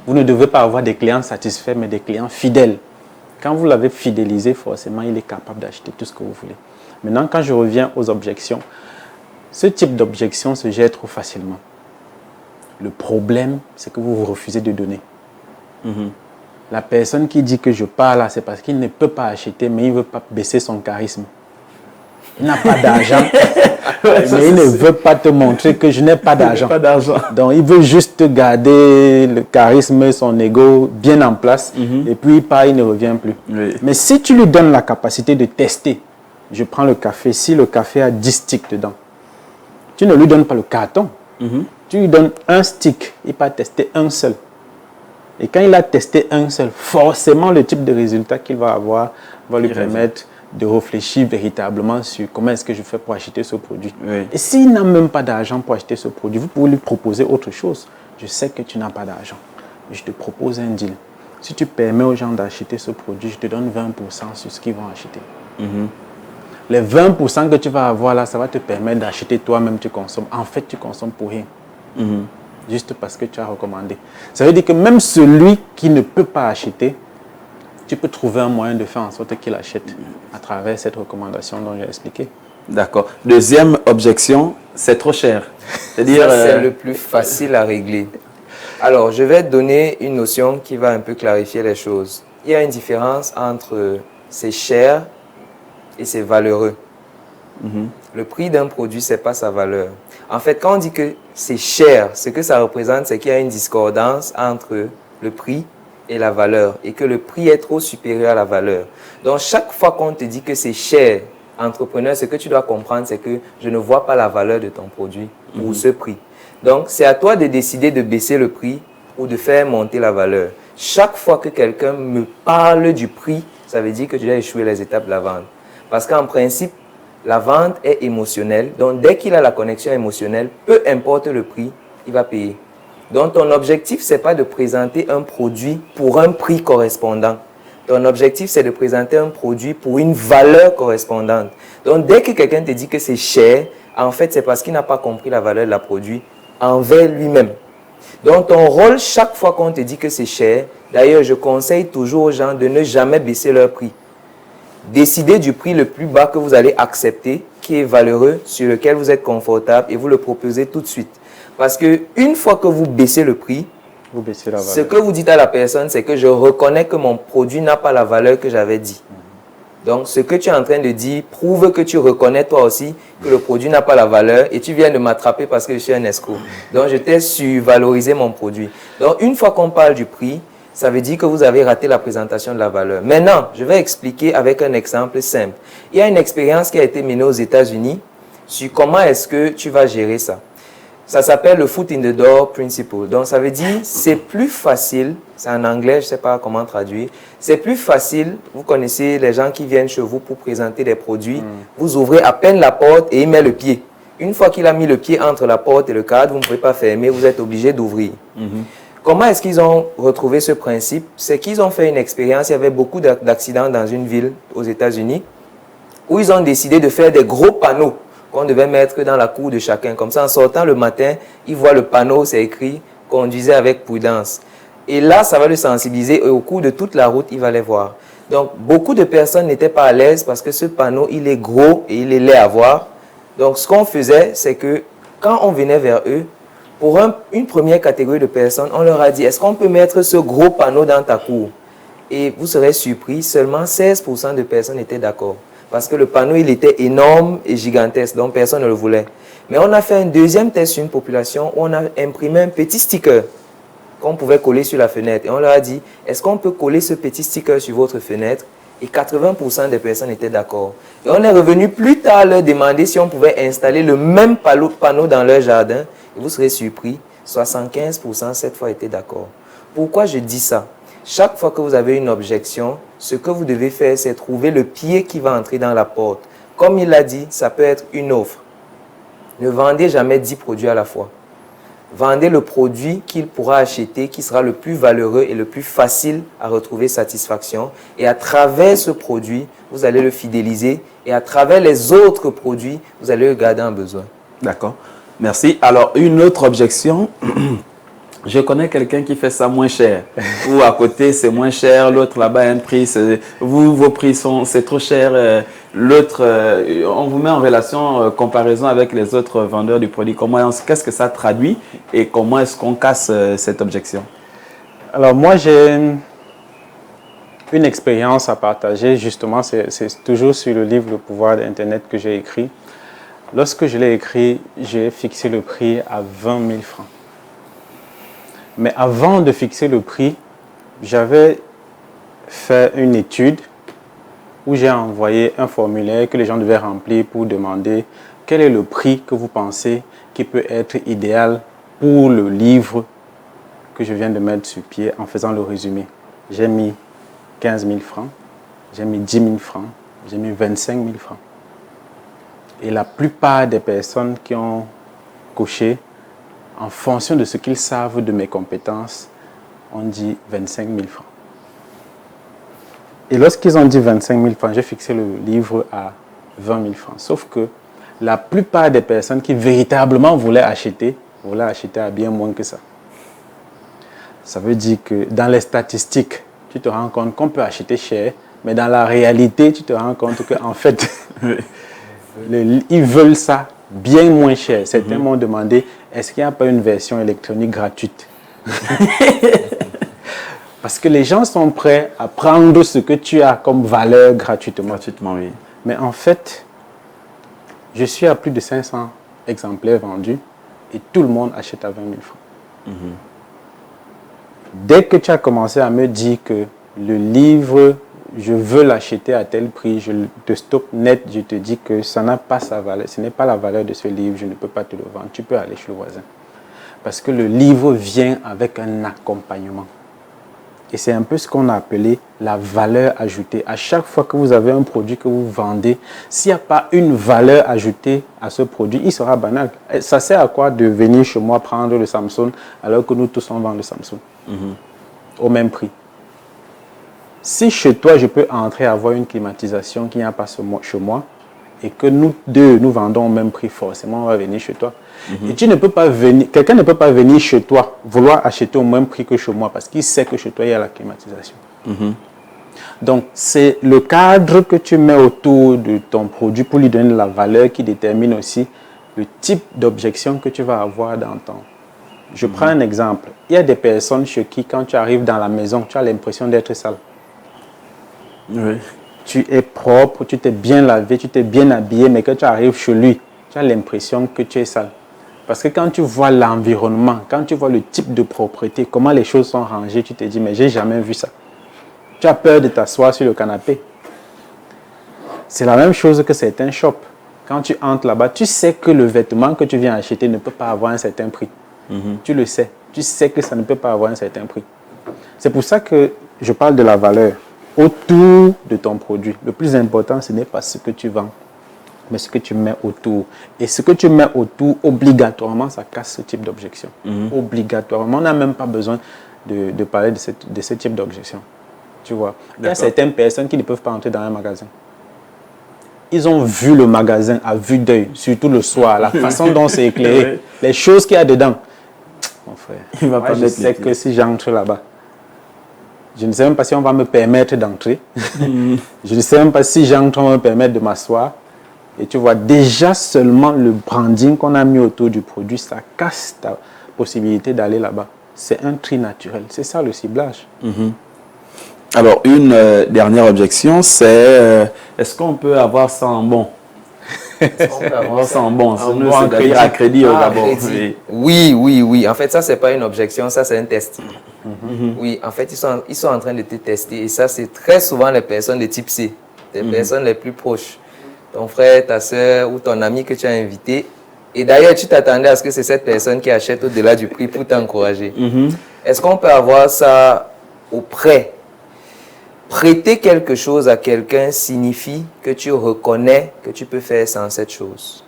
Vous ne devez pas avoir des clients satisfaits, mais des clients fidèles. Quand vous l'avez fidélisé, forcément, il est capable d'acheter tout ce que vous voulez. Maintenant, quand je reviens aux objections, ce type d'objection se gère trop facilement. Le problème, c'est que vous refusez de donner. La personne qui dit que je parle là, c'est parce qu'il ne peut pas acheter, mais il ne veut pas baisser son charisme. Il n'a pas d'argent, mais il ne veut pas te montrer que je n'ai pas d'argent. Donc, il veut juste garder le charisme, son ego bien en place. Et puis, il part, il ne revient plus. Oui. Mais si tu lui donnes la capacité de tester, je prends le café, si le café a 10 sticks dedans, tu ne lui donnes pas le carton. Tu lui donnes un stick, il va tester un seul. Et quand il a testé un seul, forcément, le type de résultat qu'il va avoir va lui permettre de réfléchir véritablement sur comment est-ce que je fais pour acheter ce produit. Oui. Et s'il n'a même pas d'argent pour acheter ce produit, vous pouvez lui proposer autre chose. Je sais que tu n'as pas d'argent, mais je te propose un deal. Si tu permets aux gens d'acheter ce produit, je te donne 20% sur ce qu'ils vont acheter. Les 20% que tu vas avoir là, ça va te permettre d'acheter toi-même, tu consommes. En fait, tu consommes pour rien. Juste parce que tu as recommandé. Ça veut dire que même celui qui ne peut pas acheter, tu peux trouver un moyen de faire en sorte qu'il achète à travers cette recommandation dont j'ai expliqué. D'accord. Deuxième objection, c'est trop cher. C'est-à-dire, c'est le plus facile à régler. Alors, je vais te donner une notion qui va un peu clarifier les choses. Il y a une différence entre c'est cher et c'est valeureux. Le prix d'un produit, ce n'est pas sa valeur. En fait, quand on dit que c'est cher, ce que ça représente, c'est qu'il y a une discordance entre le prix et la valeur, et que le prix est trop supérieur à la valeur. Donc, chaque fois qu'on te dit que c'est cher, entrepreneur, ce que tu dois comprendre, c'est que je ne vois pas la valeur de ton produit ou ce prix. Donc, c'est à toi de décider de baisser le prix ou de faire monter la valeur. Chaque fois que quelqu'un me parle du prix, ça veut dire que tu dois échouer les étapes de la vente. Parce qu'en principe, la vente est émotionnelle. Donc, dès qu'il a la connexion émotionnelle, peu importe le prix, il va payer. Donc, ton objectif, ce n'est pas de présenter un produit pour un prix correspondant. Ton objectif, c'est de présenter un produit pour une valeur correspondante. Donc, dès que quelqu'un te dit que c'est cher, en fait, c'est parce qu'il n'a pas compris la valeur de la produit envers lui-même. Donc, ton rôle, chaque fois qu'on te dit que c'est cher, d'ailleurs, je conseille toujours aux gens de ne jamais baisser leur prix. Décidez du prix le plus bas que vous allez accepter, qui est valeureux, sur lequel vous êtes confortable et vous le proposez tout de suite. Parce qu'une fois que vous baissez le prix, vous baissez la valeur. Ce que vous dites à la personne, c'est que je reconnais que mon produit n'a pas la valeur que j'avais dit. Donc, ce que tu es en train de dire prouve que tu reconnais toi aussi que le produit n'a pas la valeur et tu viens de m'attraper parce que je suis un escroc. Donc, je t'ai survalorisé mon produit. Donc, une fois qu'on parle du prix, ça veut dire que vous avez raté la présentation de la valeur. Maintenant, je vais expliquer avec un exemple simple. Il y a une expérience qui a été menée aux États-Unis sur comment est-ce que tu vas gérer ça. Ça s'appelle le foot in the door principle. Donc, ça veut dire c'est plus facile, c'est en anglais, je ne sais pas comment traduire, c'est plus facile, vous connaissez les gens qui viennent chez vous pour présenter des produits, vous ouvrez à peine la porte et il met le pied. Une fois qu'il a mis le pied entre la porte et le cadre, vous ne pouvez pas fermer, vous êtes obligé d'ouvrir. Comment est-ce qu'ils ont retrouvé ce principe? C'est qu'ils ont fait une expérience, il y avait beaucoup d'accidents dans une ville aux États-Unis, où ils ont décidé de faire des gros panneaux qu'on devait mettre dans la cour de chacun. Comme ça, en sortant le matin, ils voient le panneau, c'est écrit « Conduisez avec prudence ». Et là, ça va le sensibiliser et au cours de toute la route, il va les voir. Donc, beaucoup de personnes n'étaient pas à l'aise parce que ce panneau, il est gros et il est laid à voir. Donc, ce qu'on faisait, c'est que quand on venait vers eux, pour une première catégorie de personnes, on leur a dit, est-ce qu'on peut mettre ce gros panneau dans ta cour? Et vous serez surpris, seulement 16% de personnes étaient d'accord. Parce que le panneau, il était énorme et gigantesque, donc personne ne le voulait. Mais on a fait un deuxième test sur une population où on a imprimé un petit sticker qu'on pouvait coller sur la fenêtre. Et on leur a dit, est-ce qu'on peut coller ce petit sticker sur votre fenêtre? Et 80% des personnes étaient d'accord. Et on est revenu plus tard leur demander si on pouvait installer le même panneau dans leur jardin. Et vous serez surpris, 75% cette fois étaient d'accord. Pourquoi je dis ça? Chaque fois que vous avez une objection, ce que vous devez faire, c'est trouver le pied qui va entrer dans la porte. Comme il l'a dit, ça peut être une offre. Ne vendez jamais 10 produits à la fois. Vendez le produit qu'il pourra acheter, qui sera le plus valeureux et le plus facile à retrouver satisfaction. Et à travers ce produit, vous allez le fidéliser. Et à travers les autres produits, vous allez le garder en besoin. D'accord. Merci. Alors, une autre objection. Je connais quelqu'un qui fait ça moins cher. Ou à côté, c'est moins cher. L'autre là-bas a un prix. Vos prix c'est trop cher. L'autre, on vous met en relation, comparaison avec les autres vendeurs du produit. Qu'est-ce que ça traduit et comment est-ce qu'on casse cette objection? Alors moi, j'ai une expérience à partager. Justement, c'est toujours sur le livre Le pouvoir d'Internet que j'ai écrit. Lorsque je l'ai écrit, j'ai fixé le prix à 20 000 francs. Mais avant de fixer le prix, j'avais fait une étude où j'ai envoyé un formulaire que les gens devaient remplir pour demander quel est le prix que vous pensez qui peut être idéal pour le livre que je viens de mettre sur pied en faisant le résumé. J'ai mis 15 000 francs, j'ai mis 10 000 francs, j'ai mis 25 000 francs. Et la plupart des personnes qui ont coché, en fonction de ce qu'ils savent de mes compétences, ont dit 25 000 francs. Et lorsqu'ils ont dit 25 000 francs, j'ai fixé le livre à 20 000 francs. Sauf que la plupart des personnes qui véritablement voulaient acheter à bien moins que ça. Ça veut dire que dans les statistiques, tu te rends compte qu'on peut acheter cher, mais dans la réalité, tu te rends compte qu'en fait, ils veulent ça bien moins cher. Certains m'ont demandé, est-ce qu'il n'y a pas une version électronique gratuite? Parce que les gens sont prêts à prendre ce que tu as comme valeur gratuitement. Gratuitement, oui. Mais en fait, je suis à plus de 500 exemplaires vendus et tout le monde achète à 20 000 francs. Dès que tu as commencé à me dire que le livre, je veux l'acheter à tel prix, je te stoppe net, je te dis que ça n'a pas sa valeur, ce n'est pas la valeur de ce livre, je ne peux pas te le vendre, tu peux aller chez le voisin. Parce que le livre vient avec un accompagnement. Et c'est un peu ce qu'on a appelé la valeur ajoutée. À chaque fois que vous avez un produit que vous vendez, s'il n'y a pas une valeur ajoutée à ce produit, il sera banal. Ça sert à quoi de venir chez moi prendre le Samsung alors que nous tous on vend le Samsung au même prix? Si chez toi, je peux entrer avoir une climatisation qui n'y a pas chez moi et que nous deux, nous vendons au même prix, forcément, on va venir chez toi. Et tu ne peux pas venir, quelqu'un ne peut pas venir chez toi, vouloir acheter au même prix que chez moi parce qu'il sait que chez toi, il y a la climatisation. Donc, c'est le cadre que tu mets autour de ton produit pour lui donner la valeur qui détermine aussi le type d'objection que tu vas avoir dans ton... Je prends un exemple. Il y a des personnes chez qui, quand tu arrives dans la maison, tu as l'impression d'être sale. Oui. Tu es propre, tu t'es bien lavé, tu t'es bien habillé, mais quand tu arrives chez lui, tu as l'impression que tu es sale. Parce que quand tu vois l'environnement, quand tu vois le type de propreté, comment les choses sont rangées, tu te dis, mais j'ai jamais vu ça. Tu as peur de t'asseoir sur le canapé. C'est la même chose que certains shops. Quand tu entres là-bas, tu sais que le vêtement que tu viens acheter ne peut pas avoir un certain prix. Tu le sais. Tu sais que ça ne peut pas avoir un certain prix. C'est pour ça que je parle de la valeur autour de ton produit. Le plus important, ce n'est pas ce que tu vends, mais ce que tu mets autour. Et ce que tu mets autour, obligatoirement, ça casse ce type d'objection. Obligatoirement. On n'a même pas besoin de parler de ce type d'objection. Tu vois. Il y a certaines personnes qui ne peuvent pas entrer dans un magasin. Ils ont vu le magasin à vue d'œil, surtout le soir, la façon dont c'est éclairé, les choses qu'il y a dedans. Mon frère, Il va pas je sais que si j'entre là-bas, Je ne sais même pas si on va me permettre d'entrer. Je ne sais même pas si j'entre, on va me permettre de m'asseoir. Et tu vois, déjà seulement le branding qu'on a mis autour du produit, ça casse ta possibilité d'aller là-bas. C'est un tri naturel. C'est ça le ciblage. Alors, une dernière objection, c'est est-ce qu'on peut avoir ça en bon? Avoir ça en bon, c'est-à-dire à crédit au Gabon. Oui. En fait, ça, c'est pas une objection, ça, c'est un test. Oui, en fait, ils sont en train de te tester. Et ça, c'est très souvent les personnes de type C, les personnes les plus proches. Ton frère, ta soeur ou ton ami que tu as invité. Et d'ailleurs, tu t'attendais à ce que c'est cette personne qui achète au-delà du prix pour t'encourager. Est-ce qu'on peut avoir ça au prêt? Prêter quelque chose à quelqu'un signifie que tu reconnais que tu peux faire sans cette chose.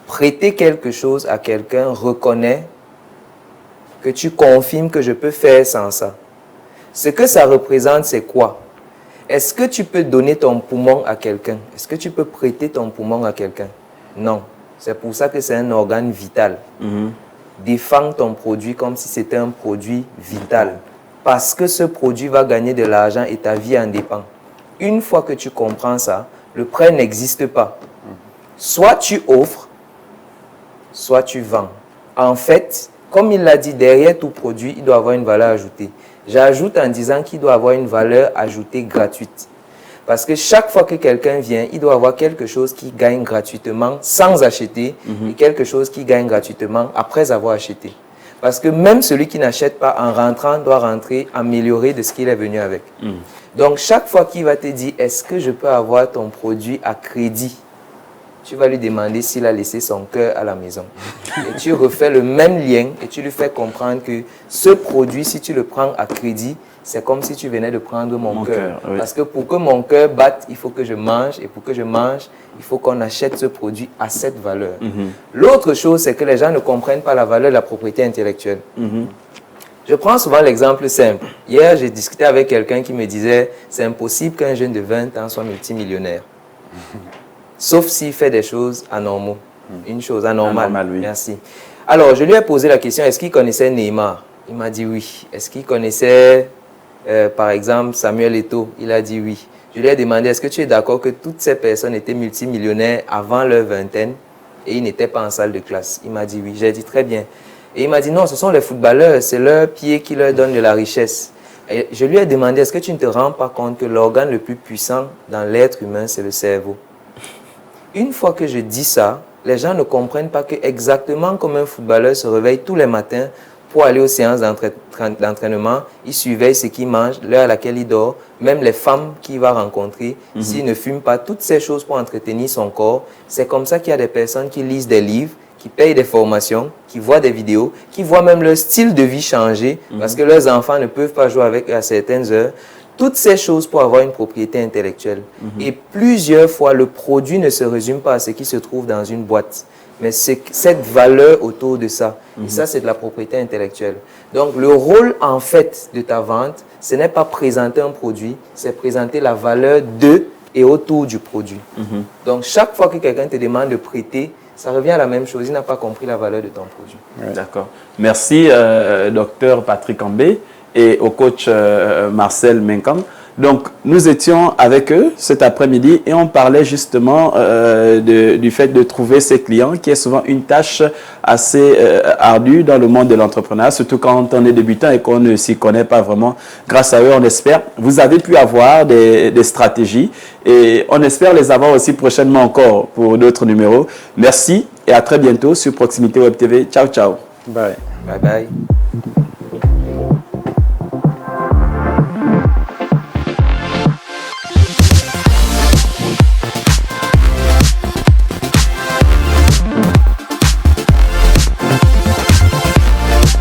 Prêter quelque chose à quelqu'un reconnaît que tu confirmes que je peux faire sans ça. Ce que ça représente, c'est quoi? Est-ce que tu peux donner ton poumon à quelqu'un? Est-ce que tu peux prêter ton poumon à quelqu'un? Non. C'est pour ça que c'est un organe vital. Défends ton produit comme si c'était un produit vital. Parce que ce produit va gagner de l'argent et ta vie en dépend. Une fois que tu comprends ça, le prêt n'existe pas. Soit tu offres, soit tu vends. En fait, comme il l'a dit, derrière tout produit, il doit avoir une valeur ajoutée. J'ajoute en disant qu'il doit avoir une valeur ajoutée gratuite. Parce que chaque fois que quelqu'un vient, il doit avoir quelque chose qui gagne gratuitement sans acheter et quelque chose qui gagne gratuitement après avoir acheté. Parce que même celui qui n'achète pas en rentrant doit rentrer amélioré de ce qu'il est venu avec. Donc chaque fois qu'il va te dire, est-ce que je peux avoir ton produit à crédit? Tu vas lui demander s'il a laissé son cœur à la maison. Et tu refais le même lien et tu lui fais comprendre que ce produit, si tu le prends à crédit, c'est comme si tu venais de prendre mon cœur. Oui. Parce que pour que mon cœur batte, il faut que je mange. Et pour que je mange, il faut qu'on achète ce produit à cette valeur. L'autre chose, c'est que les gens ne comprennent pas la valeur de la propriété intellectuelle. Je prends souvent l'exemple simple. Hier, j'ai discuté avec quelqu'un qui me disait « C'est impossible qu'un jeune de 20 ans soit multimillionnaire. » Sauf s'il fait des choses anormaux. Une chose anormale. Oui. Merci. Alors, je lui ai posé la question, est-ce qu'il connaissait Neymar? Il m'a dit oui. Est-ce qu'il connaissait, par exemple, Samuel Eto'o? Il a dit oui. Je lui ai demandé, est-ce que tu es d'accord que toutes ces personnes étaient multimillionnaires avant leur vingtaine et ils n'étaient pas en salle de classe? Il m'a dit oui. J'ai dit très bien. Et il m'a dit non, ce sont les footballeurs, c'est leurs pieds qui leur donnent de la richesse. Et je lui ai demandé, est-ce que tu ne te rends pas compte que l'organe le plus puissant dans l'être humain, c'est le cerveau? Une fois que je dis ça, les gens ne comprennent pas que exactement comme un footballeur se réveille tous les matins pour aller aux séances d'entraînement, il surveille ce qu'il mange, l'heure à laquelle il dort, même les femmes qu'il va rencontrer, s'il ne fume pas, toutes ces choses pour entretenir son corps. C'est comme ça qu'il y a des personnes qui lisent des livres, qui payent des formations, qui voient des vidéos, qui voient même leur style de vie changer parce que leurs enfants ne peuvent pas jouer avec eux à certaines heures. Toutes ces choses pour avoir une propriété intellectuelle. Et plusieurs fois, le produit ne se résume pas à ce qui se trouve dans une boîte, mais c'est cette valeur autour de ça. Et ça, c'est de la propriété intellectuelle. Donc, le rôle, en fait, de ta vente, ce n'est pas présenter un produit, c'est présenter la valeur de et autour du produit. Donc, chaque fois que quelqu'un te demande de prêter, ça revient à la même chose. Il n'a pas compris la valeur de ton produit. D'accord. Merci, docteur Patrick Ambé, et au coach Marcel Menkam. Donc, nous étions avec eux cet après-midi et on parlait justement du fait de trouver ses clients, qui est souvent une tâche assez ardue dans le monde de l'entrepreneuriat, surtout quand on est débutant et qu'on ne s'y connaît pas vraiment. Grâce à eux, on espère, vous avez pu avoir des stratégies et on espère les avoir aussi prochainement encore pour d'autres numéros. Merci et à très bientôt sur Proximité Web TV. Ciao, ciao. Bye. Bye bye.